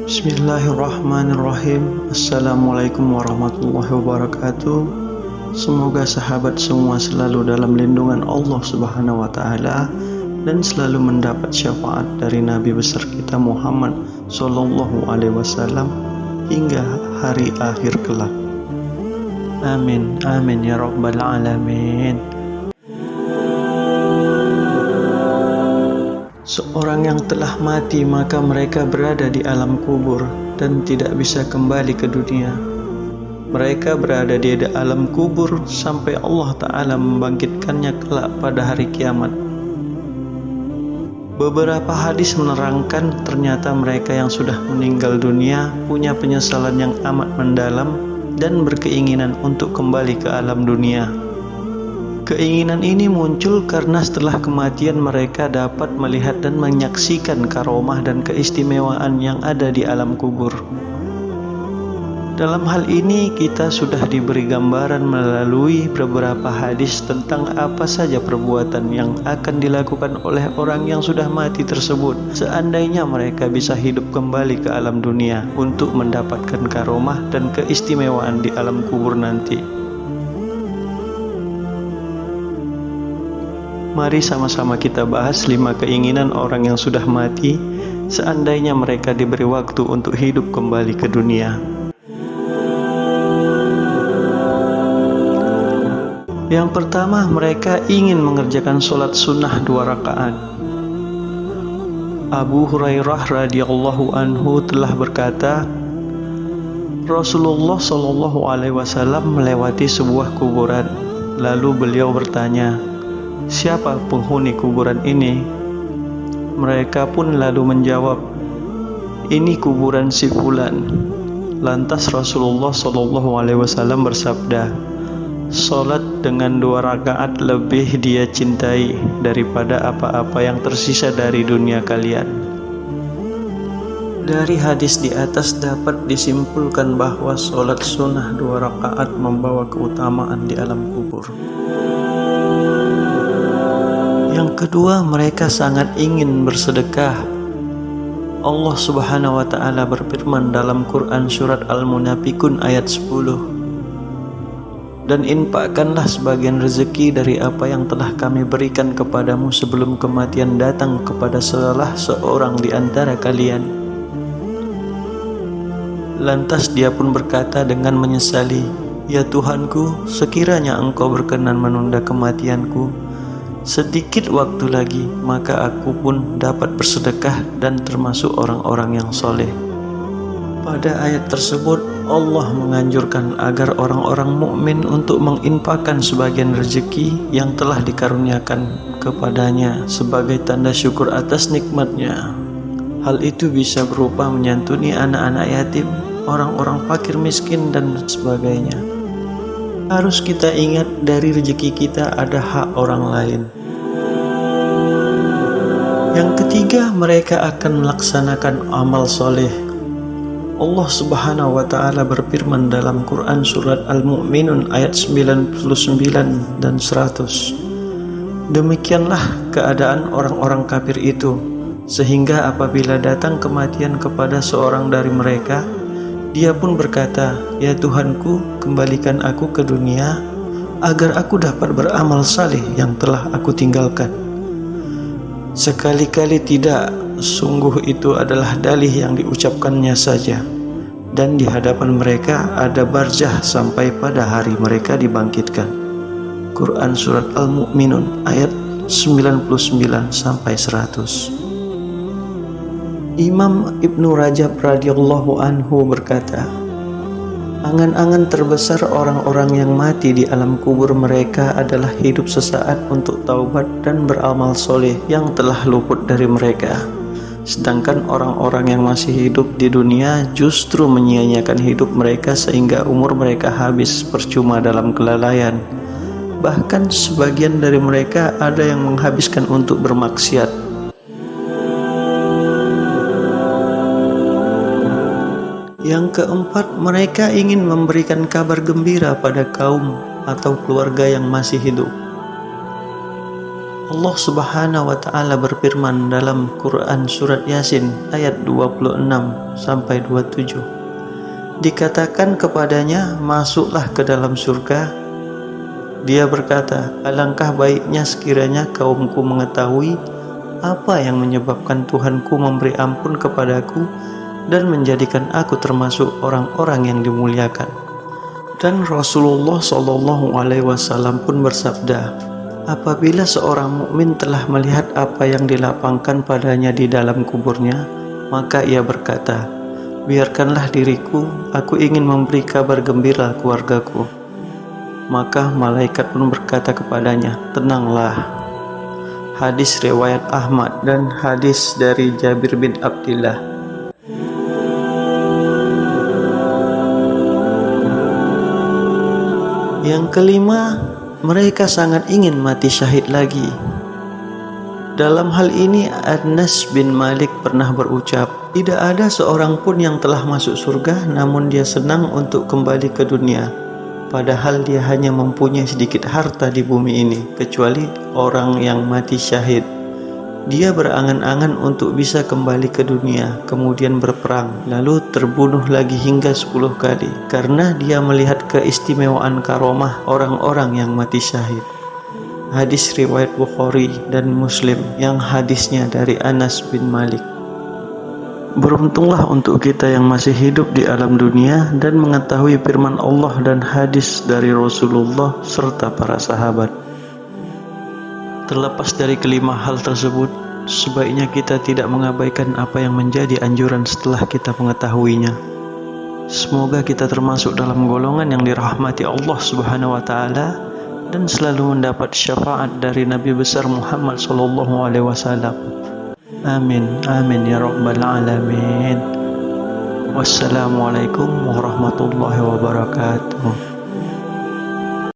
Bismillahirrahmanirrahim. Assalamualaikum warahmatullahi wabarakatuh. Semoga sahabat semua selalu dalam lindungan Allah Subhanahu wa Ta'ala dan selalu mendapat syafaat dari Nabi besar kita Muhammad Sallallahu Alaihi Wasallam hingga hari akhir kelak. Amin, amin ya rabbal alamin. Seorang yang telah mati maka mereka berada di alam kubur dan tidak bisa kembali ke dunia. Mereka berada di alam kubur sampai Allah Ta'ala membangkitkannya kelak pada hari kiamat. Beberapa hadis menerangkan ternyata mereka yang sudah meninggal dunia punya penyesalan yang amat mendalam dan berkeinginan untuk kembali ke alam dunia. Keinginan ini muncul karena setelah kematian mereka dapat melihat dan menyaksikan karomah dan keistimewaan yang ada di alam kubur. Dalam hal ini kita sudah diberi gambaran melalui beberapa hadis tentang apa saja perbuatan yang akan dilakukan oleh orang yang sudah mati tersebut seandainya mereka bisa hidup kembali ke alam dunia untuk mendapatkan karomah dan keistimewaan di alam kubur nanti. Mari sama-sama kita bahas 5 keinginan orang yang sudah mati seandainya mereka diberi waktu untuk hidup kembali ke dunia. Yang pertama, mereka ingin mengerjakan sholat sunnah 2 rakaat. Abu Hurairah radhiyallahu anhu telah berkata, Rasulullah Shallallahu Alaihi Wasallam melewati sebuah kuburan, lalu beliau bertanya, "Siapa penghuni kuburan ini?" Mereka pun lalu menjawab, "Ini kuburan si fulan." Lantas Rasulullah Shallallahu Alaihi Wasallam bersabda, "Salat dengan 2 rakaat lebih dia cintai daripada apa-apa yang tersisa dari dunia kalian." Dari hadis di atas dapat disimpulkan bahwa salat sunnah 2 rakaat membawa keutamaan di alam kubur. Yang kedua, mereka sangat ingin bersedekah. Allah Subhanahu wa Ta'ala berfirman dalam Quran surat Al-Munafikun ayat 10, "Dan infakkanlah sebagian rezeki dari apa yang telah kami berikan kepadamu sebelum kematian datang kepada salah seorang di antara kalian." Lantas dia pun berkata dengan menyesali, "Ya Tuhanku, sekiranya Engkau berkenan menunda kematianku sedikit waktu lagi, maka aku pun dapat bersedekah dan termasuk orang-orang yang soleh." Pada ayat tersebut Allah menganjurkan agar orang-orang mukmin untuk menginfakkan sebagian rezeki yang telah dikaruniakan kepadanya sebagai tanda syukur atas nikmatnya. Hal itu bisa berupa menyantuni anak-anak yatim, orang-orang fakir miskin dan sebagainya. Harus kita ingat dari rezeki kita ada hak orang lain. Yang ketiga, mereka akan melaksanakan amal soleh. Allah Subhanahu wa Ta'ala berfirman dalam Quran surat Al-Mu'minun ayat 99 dan 100. Demikianlah keadaan orang-orang kafir itu, sehingga apabila datang kematian kepada seorang dari mereka, dia pun berkata, "Ya Tuhanku, kembalikan aku ke dunia agar aku dapat beramal saleh yang telah aku tinggalkan." Sekali-kali tidak, sungguh itu adalah dalih yang diucapkannya saja, dan di hadapan mereka ada barzah sampai pada hari mereka dibangkitkan. Quran surat Al-Mu'minun ayat 99 sampai 100. Imam Ibnu Rajab radhiyallahu anhu berkata, "Angan-angan terbesar orang-orang yang mati di alam kubur mereka adalah hidup sesaat untuk taubat dan beramal soleh yang telah luput dari mereka. Sedangkan orang-orang yang masih hidup di dunia justru menyia-nyiakan hidup mereka sehingga umur mereka habis percuma dalam kelalaian. Bahkan sebagian dari mereka ada yang menghabiskan untuk bermaksiat." Yang keempat, mereka ingin memberikan kabar gembira pada kaum atau keluarga yang masih hidup. Allah Subhanahu wa taala berfirman dalam Quran surat Yasin ayat 26 sampai 27. Dikatakan kepadanya, "Masuklah ke dalam surga." Dia berkata, "Alangkah baiknya sekiranya kaumku mengetahui apa yang menyebabkan Tuhanku memberi ampun kepadaku dan menjadikan aku termasuk orang-orang yang dimuliakan." Dan Rasulullah SAW pun bersabda, apabila seorang mukmin telah melihat apa yang dilapangkan padanya di dalam kuburnya, maka ia berkata, "Biarkanlah diriku, aku ingin memberi kabar gembira keluargaku." Maka malaikat pun berkata kepadanya, "Tenanglah." Hadis riwayat Ahmad dan hadis dari Jabir bin Abdillah. Yang kelima, mereka sangat ingin mati syahid lagi. Dalam hal ini Anas bin Malik pernah berucap, "Tidak ada seorang pun yang telah masuk surga namun dia senang untuk kembali ke dunia, padahal dia hanya mempunyai sedikit harta di bumi ini, kecuali orang yang mati syahid. Dia berangan-angan untuk bisa kembali ke dunia, kemudian berperang, lalu terbunuh lagi hingga 10 kali, karena dia melihat keistimewaan karomah orang-orang yang mati syahid." Hadis riwayat Bukhari dan Muslim yang hadisnya dari Anas bin Malik. Beruntunglah untuk kita yang masih hidup di alam dunia dan mengetahui firman Allah dan hadis dari Rasulullah serta para sahabat. Terlepas dari kelima hal tersebut, sebaiknya kita tidak mengabaikan apa yang menjadi anjuran setelah kita mengetahuinya. Semoga kita termasuk dalam golongan yang dirahmati Allah Subhanahu wa taala dan selalu mendapat syafaat dari Nabi besar Muhammad SAW. Amin, amin ya rabbal alamin. Wassalamualaikum warahmatullahi wabarakatuh.